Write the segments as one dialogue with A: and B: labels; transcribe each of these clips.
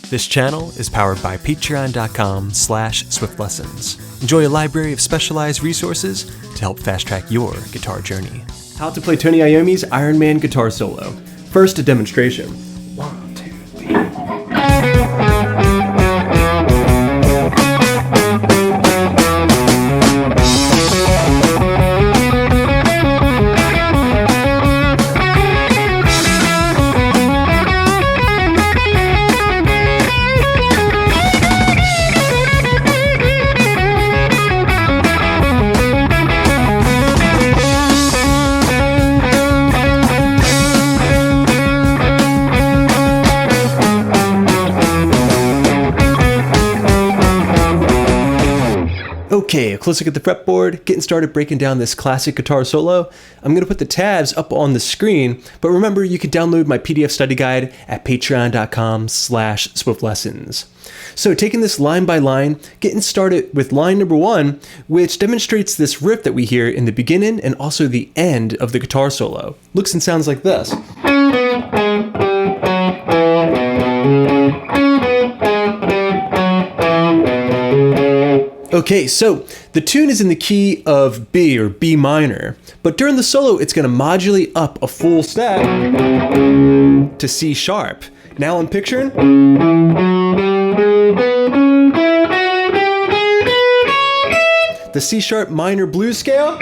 A: This channel is powered by patreon.com/swiftlessons. Enjoy a library of specialized resources to help fast-track your guitar journey.
B: How to play Tony Iommi's Iron Man guitar solo. First, a demonstration. 1, 2, 3. Okay, a close look at the fretboard, getting started breaking down this classic guitar solo. I'm going to put the tabs up on the screen, but remember you can download my PDF study guide at patreon.com/swiftlessons. So taking this line by line, getting started with line number 1, which demonstrates this riff that we hear in the beginning and also the end of the guitar solo. Looks and sounds like this. Okay, so the tune is in the key of B or B minor, but during the solo it's going to modulate up a full step to C sharp. Now I'm picturing the C sharp minor blues scale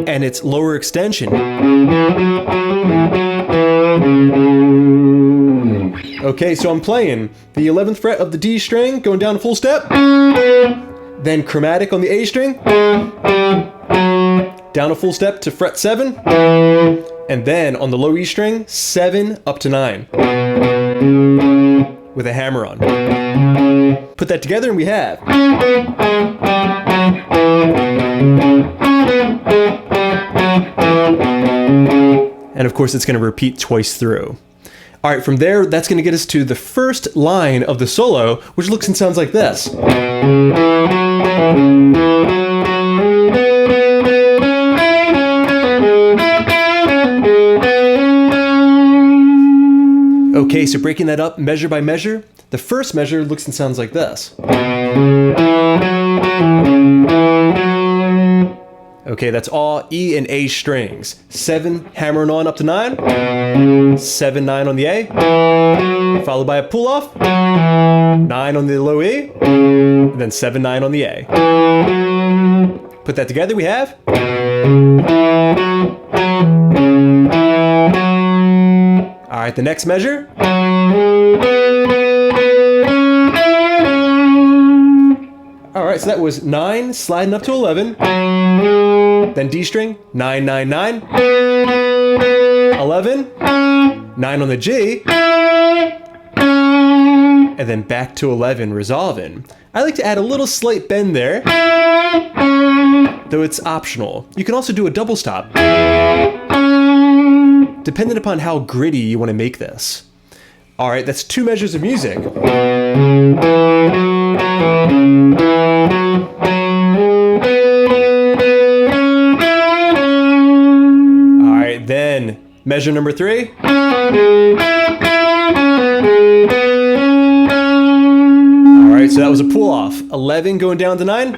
B: and its lower extension. Okay, so I'm playing the 11th fret of the D string, going down a full step, then chromatic on the A string, down a full step to fret 7, and then on the low E string, 7 up to 9, with a hammer on. Put that together and we have. And of course it's going to repeat twice through. All right, from there, that's going to get us to the first line of the solo, which looks and sounds like this. Okay, so breaking that up measure by measure, the first measure looks and sounds like this. Okay, that's all E and A strings. 7 hammering on up to 9, 7, 9 on the A, followed by a pull off, 9 on the low E, and then 7, 9 on the A. Put that together, we have. All right, the next measure. All right, so that was 9 sliding up to 11. Then D string, 9, 9, 9, 11, 9 on the G, and then back to 11, resolving. I like to add a little slight bend there, though it's optional. You can also do a double stop, depending upon how gritty you want to make this. All right, that's 2 measures of music. Then measure number 3. Alright, so that was a pull off. 11 going down to 9.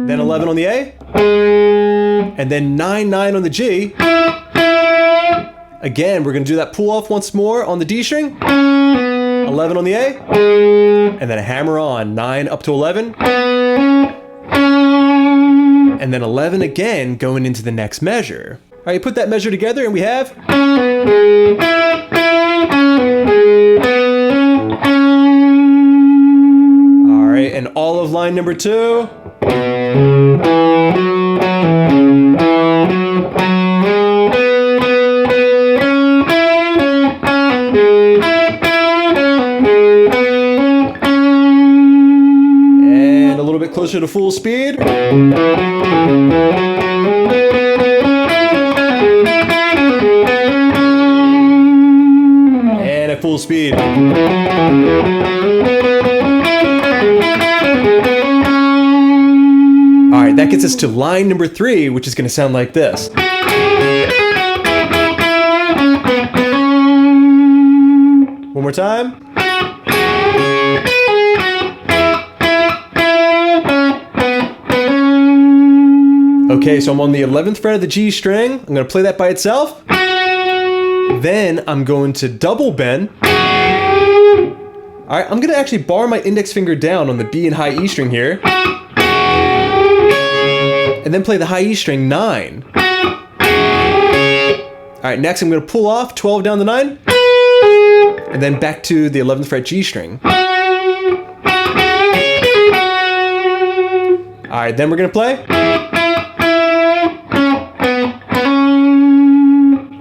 B: Then 11 on the A. And then 9, 9 on the G. Again, we're going to do that pull off once more on the D string. 11 on the A. And then a hammer on. 9 up to 11. And then 11 again going into the next measure. All right, put that measure together and we have. All right, and all of line number 2. And a little bit closer to full speed. At full speed. Alright, that gets us to line number 3, which is going to sound like this. more time. Okay, so I'm on the 11th fret of the G string. I'm going to play that by itself. Then I'm going to double bend. All right, I'm going to actually bar my index finger down on the B and high E string here. And then play the high E string 9. All right, next I'm going to pull off 12 down the 9. And then back to the 11th fret G string. All right, then we're going to play.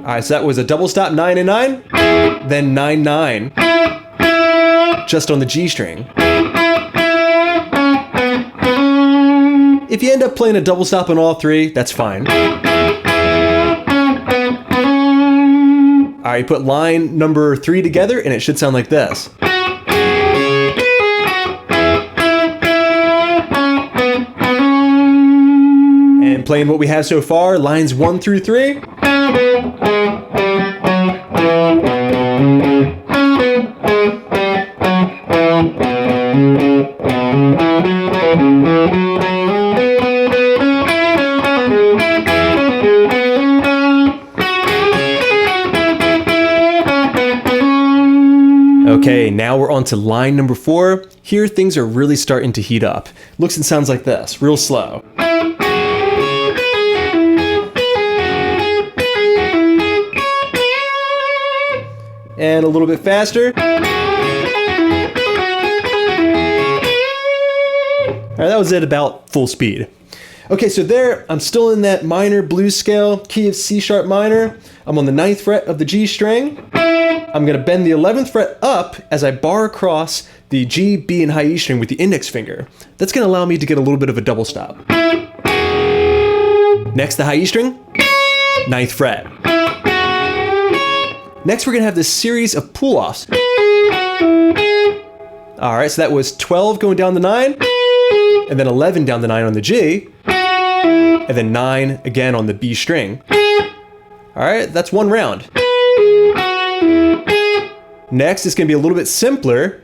B: All right, so that was a double stop 9 and 9, then 9 9, just on the G string. If you end up playing a double stop on all three, that's fine. All right, you put line number 3 together, and it should sound like this. And playing what we have so far, lines 1 through 3. Okay, now we're on to line number 4. Here things are really starting to heat up. Looks and sounds like this, real slow. And a little bit faster. All right, that was at about full speed. Okay, so there, I'm still in that minor blues scale, key of C sharp minor. I'm on the 9th fret of the G string. I'm gonna bend the 11th fret up as I bar across the G, B, and high E string with the index finger. That's gonna allow me to get a little bit of a double stop. Next, the high E string, 9th fret. Next, we're gonna have this series of pull-offs. All right, so that was 12 going down the 9, and then 11 down the 9 on the G, and then 9 again on the B string. All right, that's one round. Next, it's gonna be a little bit simpler.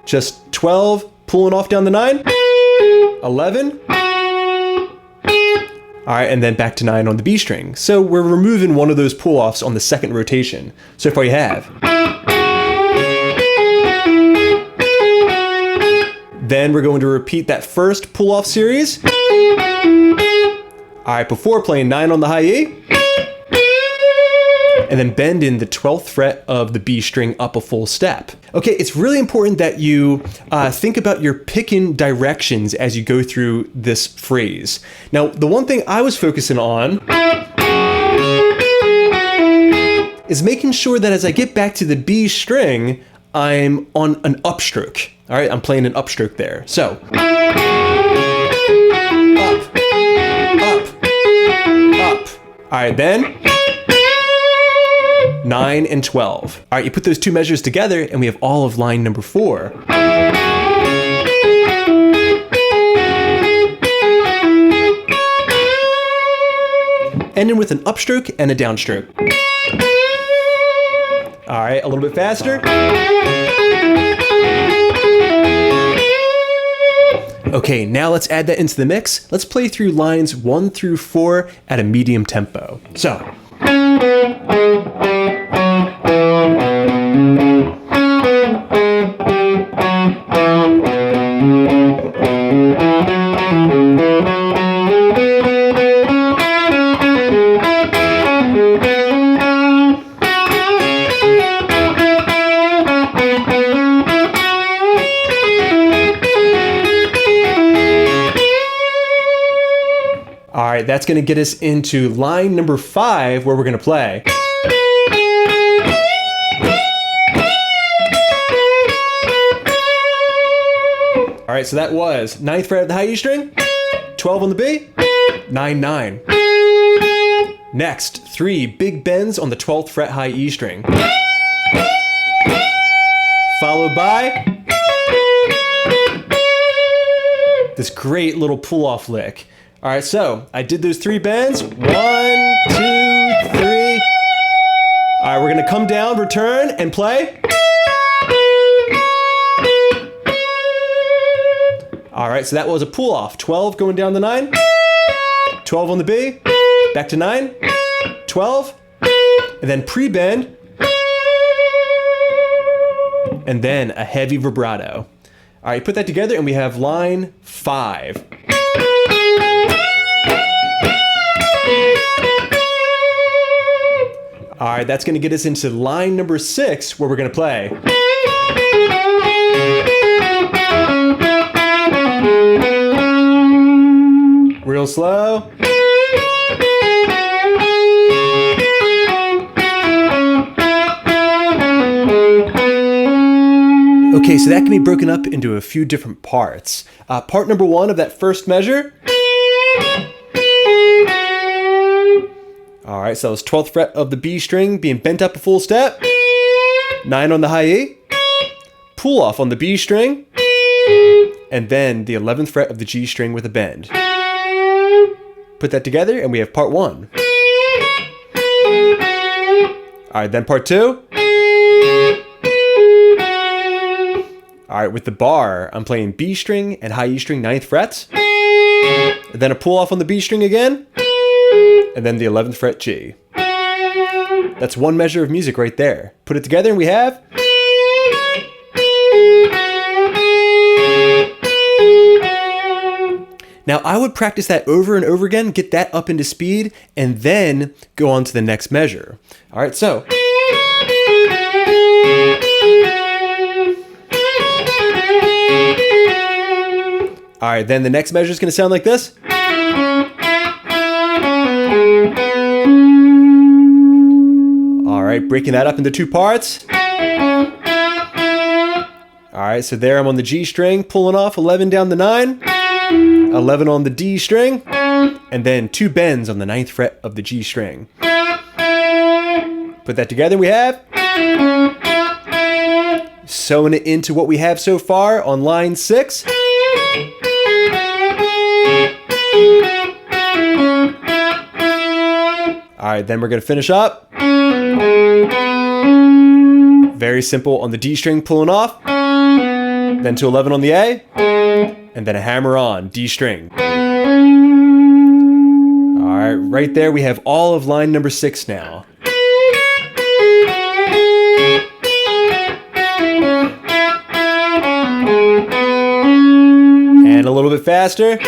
B: Just 12 pulling off down the 9, 11. All right, and then back to 9 on the B string. So we're removing one of those pull-offs on the second rotation. So far you have. Then we're going to repeat that first pull-off series. All right, before playing 9 on the high E. And then bend in the 12th fret of the B string up a full step. Okay, it's really important that you think about your picking directions as you go through this phrase. Now, the one thing I was focusing on is making sure that as I get back to the B string, I'm on an upstroke. All right, I'm playing an upstroke there. So, up. All right, then 9 and 12. All right, you put those two measures together and we have all of line number 4. Ending with an upstroke and a downstroke. All right, a little bit faster. Okay, now let's add that into the mix. Let's play through lines 1 through 4 at a medium tempo. So. All right, that's gonna get us into line number 5 where we're gonna play. All right, so that was 9th fret of the high E string, 12 on the B, 9, 9. Next, 3 big bends on the 12th fret high E string. Followed by this great little pull-off lick. All right, so I did those 3 bends. 1, 2, 3. All right, we're gonna come down, return, and play. All right, so that was a pull off. 12 going down to 9. 12 on the B. Back to 9. 12. And then pre-bend. And then a heavy vibrato. All right, put that together and we have line 5. All right, that's gonna get us into line number 6 where we're gonna play. Real slow. Okay, so that can be broken up into a few different parts. Part number 1 of that first measure. All right, so that was 12th fret of the B string being bent up a full step. 9 on the high E. Pull off on the B string. And then the 11th fret of the G string with a bend. Put that together and we have part 1. All right, then part 2. All right, with the bar, I'm playing B string and high E string 9th frets. And then a pull off on the B string again. And then the 11th fret G. That's one measure of music right there. Put it together and we have... Now I would practice that over and over again, get that up into speed, and then go on to the next measure. All right, so... All right, then the next measure is going to sound like this. All right, breaking that up into 2 parts. All right, so there I'm on the G string, pulling off 11 down the 9, 11 on the D string, and then 2 bends on the 9th fret of the G string. Put that together, we have... Sewing it into what we have so far on line 6. All right, then we're going to finish up. Very simple on the D string, pulling off. Then to 11 on the A. And then a hammer on D string. All right, right there we have all of line number 6 now. And a little bit faster.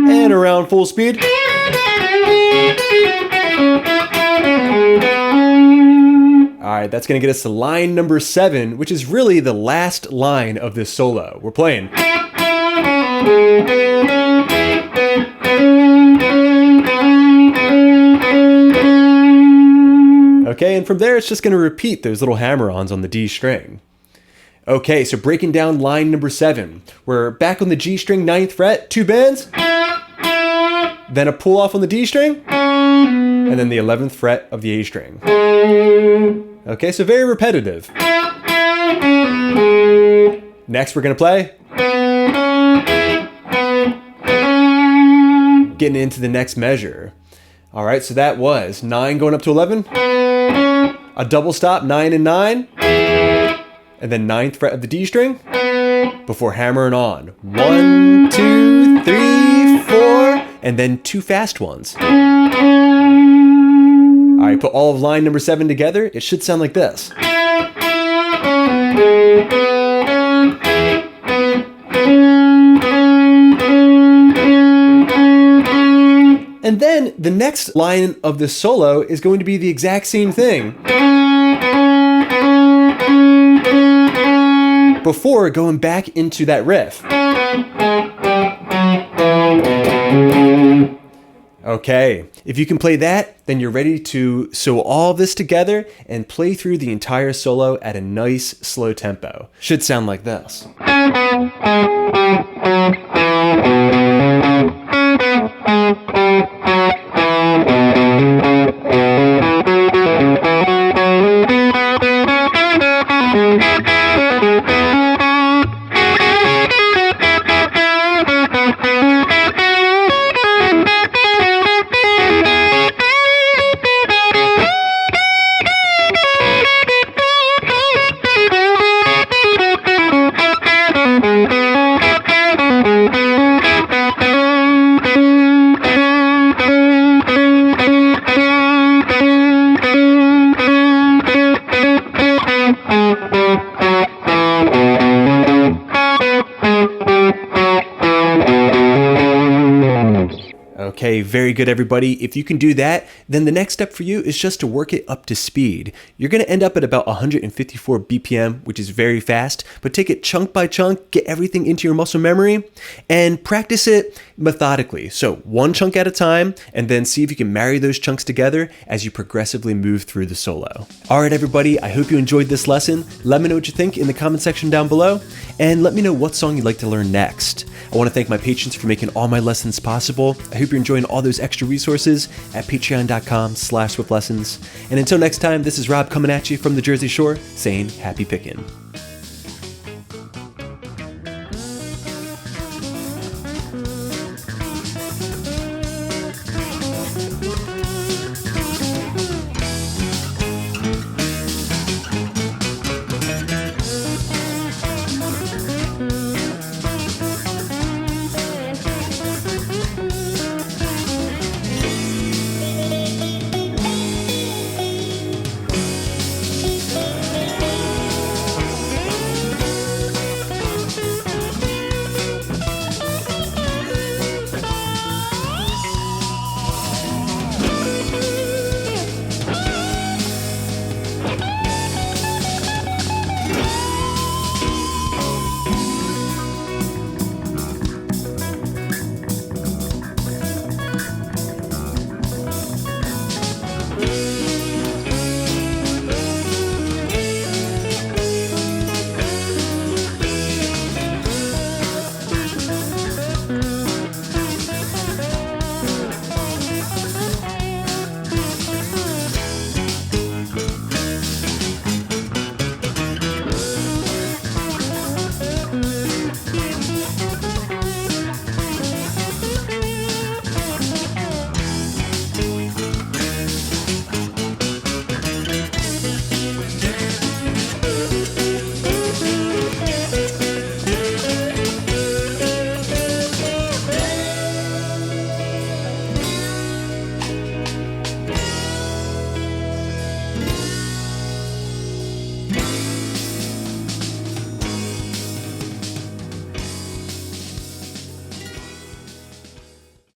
B: And around full speed. All right, that's gonna get us to line number 7, which is really the last line of this solo. We're playing. Okay, and from there it's just gonna repeat those little hammer-ons on the D string. Okay, so breaking down line number 7. We're back on the G string 9th fret, 2 bends, then a pull off on the D string, and then the 11th fret of the A string. Okay, so very repetitive. Next we're gonna play. Getting into the next measure. All right, so that was 9 going up to 11, a double stop, 9 and 9, and then 9th fret of the D string, before hammering on. 1, 2, 3, 4, and then 2 fast ones. All right, put all of line number 7 together. It should sound like this. And then the next line of the solo is going to be the exact same thing, before going back into that riff. Okay, if you can play that, then you're ready to sew all this together and play through the entire solo at a nice slow tempo. Should sound like this.
A: Okay, very good, everybody. If you can do that, then the next step for you is just to work it up to speed. You're going to end up at about 154 BPM, which is very fast, but take it chunk by chunk, get everything into your muscle memory, and practice it methodically. So one chunk at a time, and then see if you can marry those chunks together as you progressively move through the solo. All right, everybody, I hope you enjoyed this lesson. Let me know what you think in the comment section down below, and let me know what song you'd like to learn next. I want to thank my patrons for making all my lessons possible. I hope you're enjoying all those extra resources at patreon.com/swiftlessons. And until next time, this is Rob coming at you from the Jersey Shore saying happy pickin'.